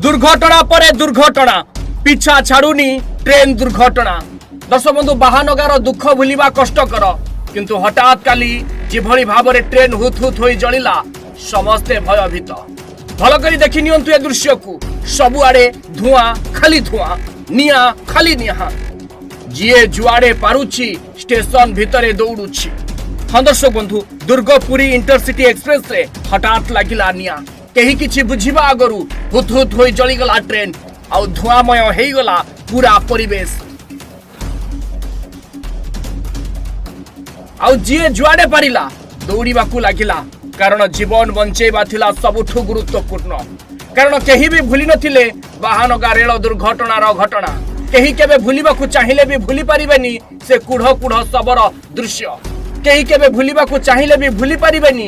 दुर्घटना परे दुर्घटना पिछा छाड़ुनी ट्रेन दुर्घटना। दर्शक बंधु बाहानगार दुख भूलिबा कष्टकर किंतु हठात काली जिभଳି भाव ट्रेन हुत हुत होई जलिला समस्ते भयभीत। भल करी देखि नियंतु ए दृश्य को सबुआड़े धुआं खाली धुआं निया खाली निया जीए जुआड़े पारुछि स्टेशन भितरे दौड़ुछि। हाँ दर्शक बंधु दुर्गपुरी इंटरसिटी एक्सप्रेस रे हठात लागिला निया कहीं किछि बुझिबा आगरु हुत हुत होई जलिगला ट्रेन आउ धुआंमय हेगला पूरा परिवेश। आउ जीए जुआड़े पारिला दौड़ाकू लगिला कारण जीवन बंचेबा थिला सबुठु गुरुत्वपूर्ण। कारण कहीं भी भूली नथिले बाहानगा रेल दुर्घटनार घटना कहीं केबे भूलिबाकू चाहिले भी भूली पारिबेनी से कुढ़ कुढ़ सबर दृश्य। कहीं केबे भूलिबाकू चाहिले भी भूली पारिबेनी